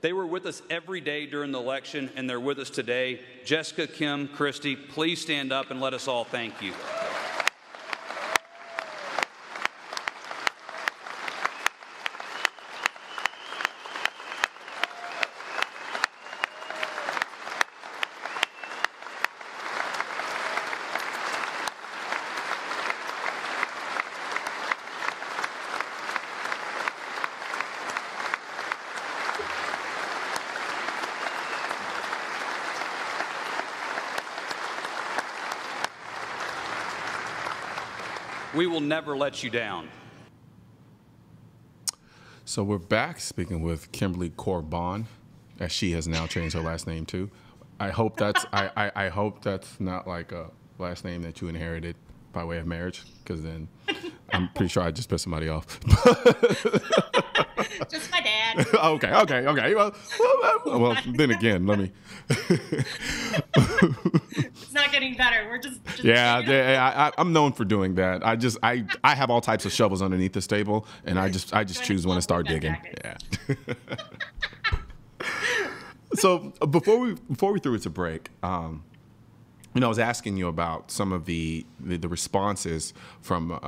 They were with us every day during the election, and they're with us today. Jessica, Kim, Christy, please stand up and let us all thank you. We will never let you down. So we're back speaking with Kimberly Corban, as she has now changed her last name too. I hope that's I hope that's not like a last name that you inherited by way of marriage, because then I'm pretty sure I just pissed somebody off. Just my dad. Okay. Well, then again, let me. It's not getting better. We're just yeah. I'm known for doing that. I have all types of shovels underneath this table, and I just choose when to start digging. Yeah. So before we threw it to break, I was asking you about some of the responses from.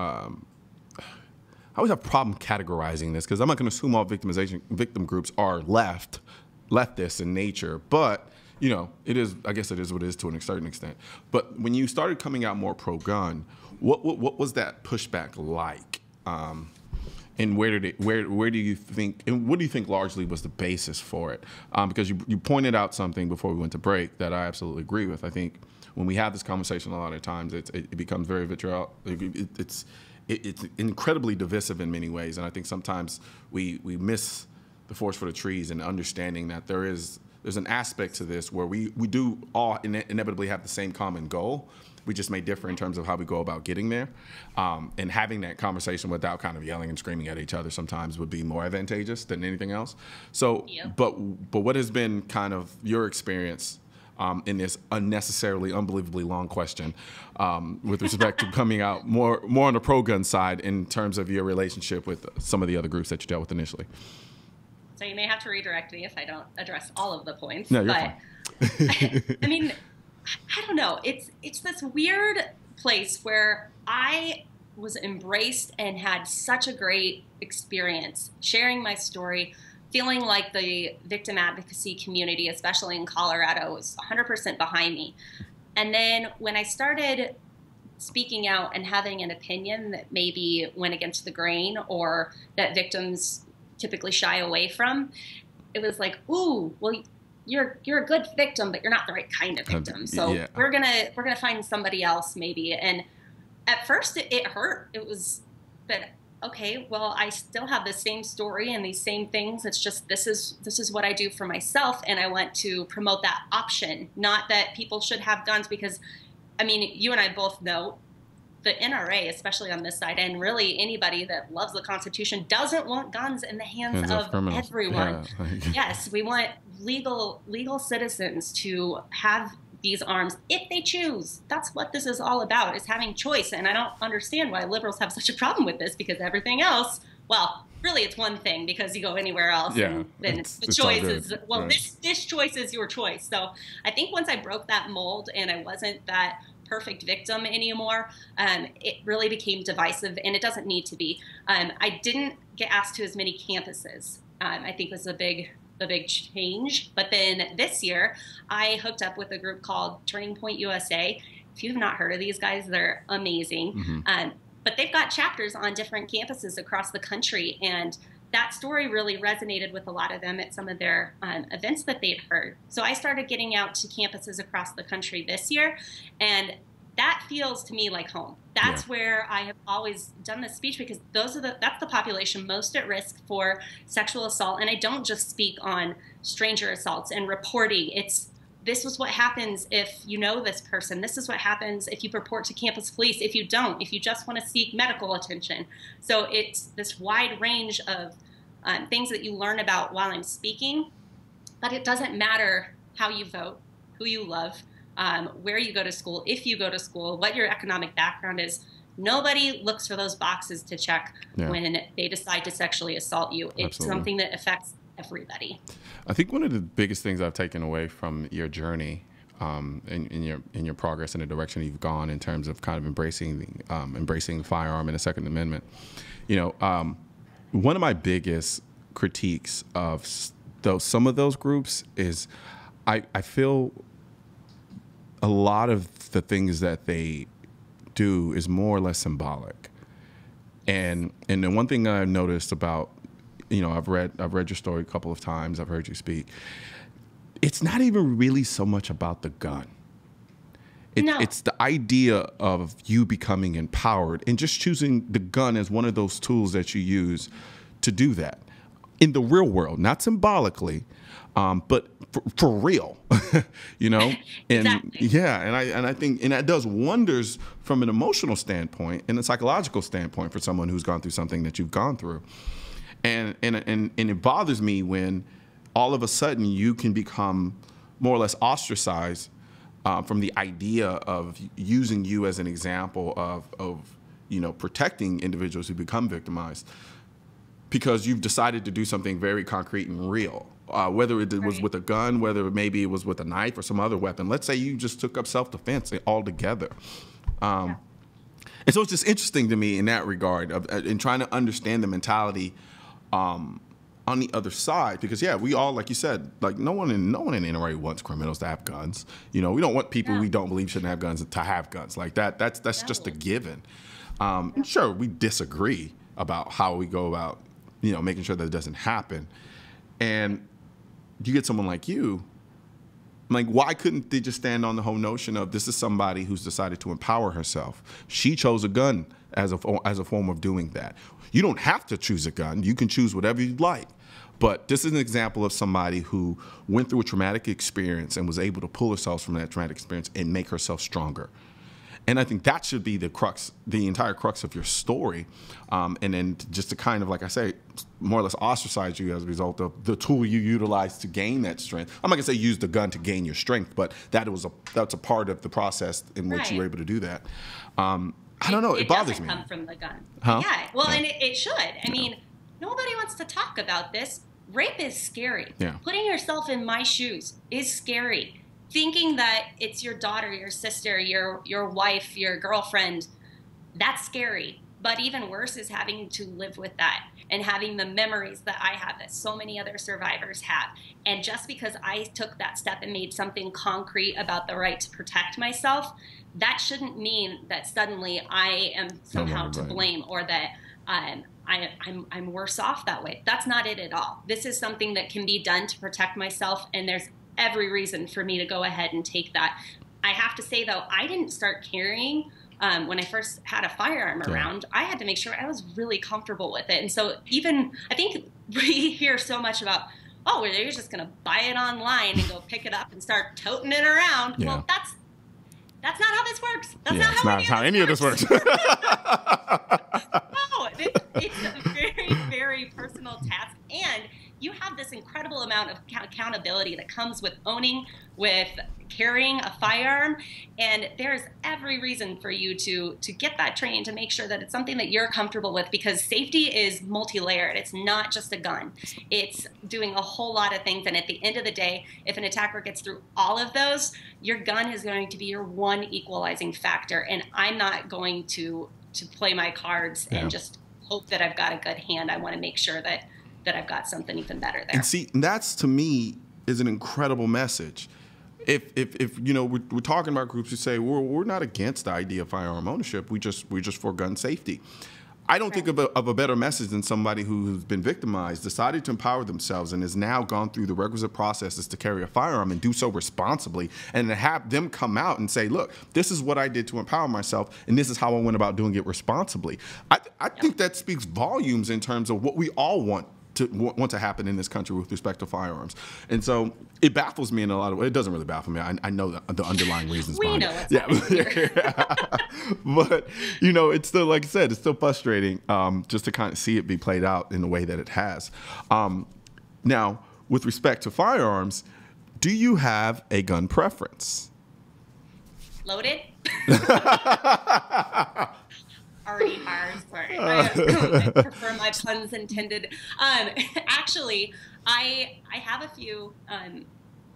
I always have a problem categorizing this because I'm not going to assume all victim groups are leftist in nature, but it is. I guess it is what it is to a certain extent. But when you started coming out more pro-gun, what was that pushback like? And where do you think, and what do you think largely was the basis for it? Because you pointed out something before we went to break that I absolutely agree with. I think when we have this conversation, a lot of times it becomes very vitriol. It's incredibly divisive in many ways, and I think sometimes we miss the forest for the trees and understanding that there's an aspect to this where we do all inevitably have the same common goal. We just may differ in terms of how we go about getting there, and having that conversation without kind of yelling and screaming at each other sometimes would be more advantageous than anything else. So, yep. But what has been kind of your experience in this unnecessarily, unbelievably long question with respect to coming out more on the pro-gun side in terms of your relationship with some of the other groups that you dealt with initially? So you may have to redirect me if I don't address all of the points. No, you're fine. I mean, I don't know. It's this weird place where I was embraced and had such a great experience sharing my story, feeling like the victim advocacy community, especially in Colorado, was 100% behind me. And then when I started speaking out and having an opinion that maybe went against the grain or that victims typically shy away from, it was like, ooh, well, you're a good victim, but you're not the right kind of victim. So yeah. we're gonna find somebody else maybe. And at first it hurt. It was that, okay, well, I still have the same story and these same things. It's just this is what I do for myself, and I want to promote that option. Not that people should have guns, because, I mean, you and I both know the NRA, especially on this side, and really anybody that loves the Constitution, doesn't want guns in the hands of everyone. Yeah. Yes, we want legal citizens to have these arms if they choose. That's what this is all about, is having choice. And I don't understand why liberals have such a problem with this, because everything else, well, really it's one thing, because you go anywhere else and then the choice is, well, right. this choice is your choice. So I think once I broke that mold and I wasn't that perfect victim anymore, it really became divisive, and it doesn't need to be. I didn't get asked to as many campuses. I think was a big change. But then this year, I hooked up with a group called Turning Point USA. If you have not heard of these guys, they're amazing. Mm-hmm. But they've got chapters on different campuses across the country, and that story really resonated with a lot of them at some of their events that they'd heard. So I started getting out to campuses across the country this year, and that feels to me like home. That's where I have always done this speech, because that's the population most at risk for sexual assault. And I don't just speak on stranger assaults and reporting. This is what happens if you know this person. This is what happens if you report to campus police. If you don't, if you just want to seek medical attention. So it's this wide range of things that you learn about while I'm speaking. But it doesn't matter how you vote, who you love, where you go to school, if you go to school, what your economic background is. Nobody looks for those boxes to check when they decide to sexually assault you. It's something that affects everybody. I think one of the biggest things I've taken away from your journey in your progress in the direction you've gone in terms of kind of embracing the firearm and the Second Amendment, one of my biggest critiques of some of those groups is I feel a lot of the things that they do is more or less symbolic. And the one thing I've noticed about, I've read your story a couple of times, I've heard you speak. It's not even really so much about the gun. It's the idea of you becoming empowered and just choosing the gun as one of those tools that you use to do that in the real world, not symbolically, but for real, And Exactly. yeah, and I think that does wonders from an emotional standpoint and a psychological standpoint for someone who's gone through something that you've gone through. And it bothers me when all of a sudden you can become more or less ostracized from the idea of using you as an example of protecting individuals who become victimized because you've decided to do something very concrete and real, whether it was with a gun, whether maybe it was with a knife or some other weapon. Let's say you just took up self-defense altogether. And so it's just interesting to me in that regard in trying to understand the mentality on the other side, because we all, like you said, like no one in the NRA wants criminals to have guns. We don't want people we don't believe shouldn't have guns to have guns like that. That's just a given. Sure, we disagree about how we go about making sure that it doesn't happen. And you get someone like you, like, why couldn't they just stand on the whole notion of this is somebody who's decided to empower herself? She chose a gun as a form of doing that. You don't have to choose a gun. You can choose whatever you'd like. But this is an example of somebody who went through a traumatic experience and was able to pull herself from that traumatic experience and make herself stronger. And I think that should be the entire crux of your story. And then just to kind of, like I say, more or less ostracize you as a result of the tool you utilize to gain that strength. I'm not gonna say use the gun to gain your strength, but that's a part of the process in which you were able to do that. I don't know. It bothers me. It doesn't come from the gun. Huh? Yeah. Well, and it should. I mean, nobody wants to talk about this. Rape is scary. Yeah. Putting yourself in my shoes is scary. Thinking that it's your daughter, your sister, your wife, your girlfriend, that's scary. But even worse is having to live with that and having the memories that I have that so many other survivors have. And just because I took that step and made something concrete about the right to protect myself, that shouldn't mean that suddenly I am somehow to blame or that I'm worse off that way. That's not it at all. This is something that can be done to protect myself, and there's every reason for me to go ahead and take that. I have to say, though, I didn't start carrying when I first had a firearm around. I had to make sure I was really comfortable with it. And so I think we hear so much about, oh, well, you're just going to buy it online and go pick it up and start toting it around. Yeah. Well, that's not how this works. That's not how any of this works. No, it's a very, very personal task. And you have this incredible amount of accountability that comes with owning, with carrying a firearm. And there's every reason for you to get that training, to make sure that it's something that you're comfortable with, because safety is multi-layered. It's not just a gun. It's doing a whole lot of things. And at the end of the day, if an attacker gets through all of those, your gun is going to be your one equalizing factor. And I'm not going to play my cards and just hope that I've got a good hand. I want to make sure that I've got something even better there. And see, that's, to me, is an incredible message. If we're talking about groups who say we're not against the idea of firearm ownership, we're just for gun safety. I don't think of a better message than somebody who's been victimized, decided to empower themselves, and has now gone through the requisite processes to carry a firearm and do so responsibly, and to have them come out and say, look, this is what I did to empower myself, and this is how I went about doing it responsibly. I think that speaks volumes in terms of what we all want to happen in this country with respect to firearms. And so it baffles me in a lot of ways. It doesn't really baffle me. I know the underlying reasons behind it. We know what's happening here. But, it's still, like I said, it's still frustrating just to kind of see it be played out in the way that it has. Now, with respect to firearms, do you have a gun preference? Loaded? Already hard. Sorry. I prefer my puns intended. Actually, I have a few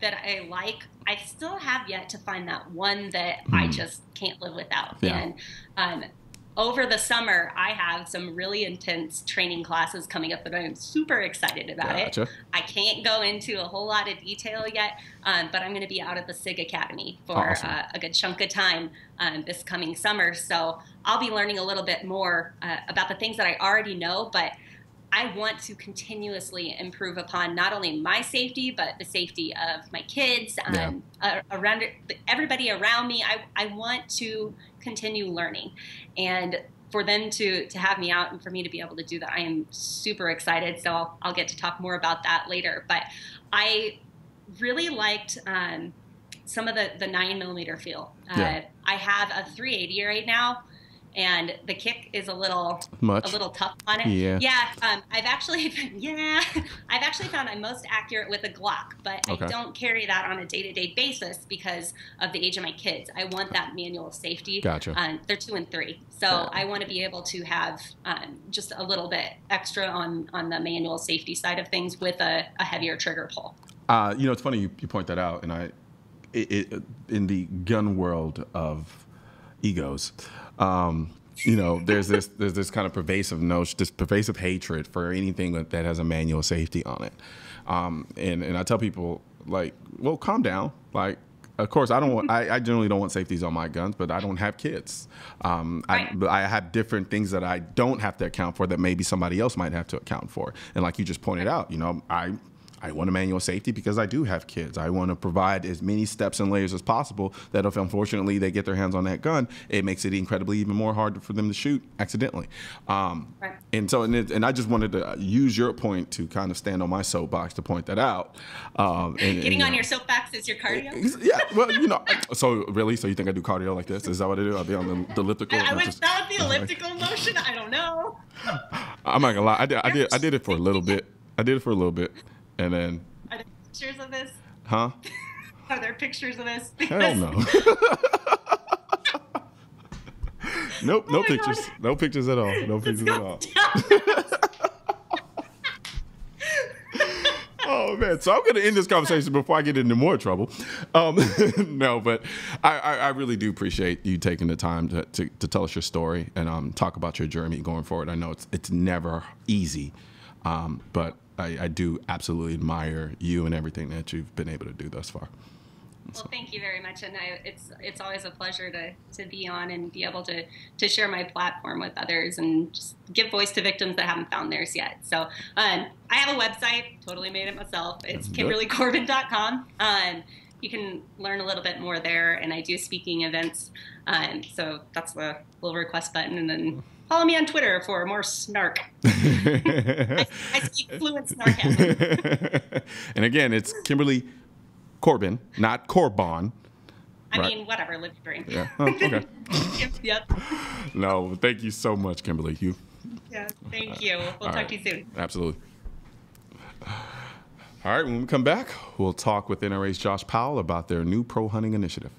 that I like. I still have yet to find that one that I just can't live without. Yeah. And over the summer, I have some really intense training classes coming up that I'm super excited about. Gotcha. It. I can't go into a whole lot of detail yet, but I'm going to be out at the SIG Academy for Awesome. A good chunk of time this coming summer. So I'll be learning a little bit more about the things that I already know, but I want to continuously improve upon not only my safety, but the safety of my kids, around everybody around me. I want to continue learning, and for them to have me out and for me to be able to do that, I am super excited. So I'll get to talk more about that later. But I really liked some of the 9mm feel. I have a 380 right now. And the kick is a little tough on it. Yeah. I've actually found I'm most accurate with a Glock, but I don't carry that on a day-to-day basis because of the age of my kids. I want that manual safety. Gotcha. They're 2 and 3, so I want to be able to have just a little bit extra on the manual safety side of things with a heavier trigger pull. It's funny you point that out, and in the gun world of egos. There's this kind of pervasive notion, this pervasive hatred for anything that has a manual safety on it. And I tell people, like, well, calm down. Like, of course, I generally don't want safeties on my guns, but I don't have kids. I have different things that I don't have to account for that maybe somebody else might have to account for. And like you just pointed out, I want a manual safety because I do have kids. I want to provide as many steps and layers as possible that if unfortunately they get their hands on that gun, it makes it incredibly even more hard for them to shoot accidentally. And so, and I just wanted to use your point to kind of stand on my soapbox to point that out. Getting on your soapbox is your cardio? Yeah, well, so really? So you think I do cardio like this? Is that what I do? I'll be on the elliptical? That was the elliptical motion? I don't know. I'm not gonna lie. I did it for a little bit. And then... Are there pictures of this? Huh? Are there pictures of this? Hell no. Nope, no pictures. God. No pictures at all. No pictures at all. Oh, man. So I'm going to end this conversation before I get into more trouble. No, but I really do appreciate you taking the time to tell us your story and talk about your journey going forward. I know it's never easy, but I do absolutely admire you and everything that you've been able to do thus far. Well, thank you very much, and it's always a pleasure to be on and be able to share my platform with others and just give voice to victims that haven't found theirs yet. So I have a website, totally made it myself. It's KimberlyCorban.com. You can learn a little bit more there, and I do speaking events. So that's the little request button, and then follow me on Twitter for more snark. I speak fluent snarkasm. And again, it's Kimberly Corban, not Corban. I mean, whatever, live your dream. Yeah. Oh, okay. Yep. No, thank you so much, Kimberly. Yeah, thank you. We'll talk to you soon. Absolutely. All right, when we come back, we'll talk with NRA's Josh Powell about their new pro hunting initiative.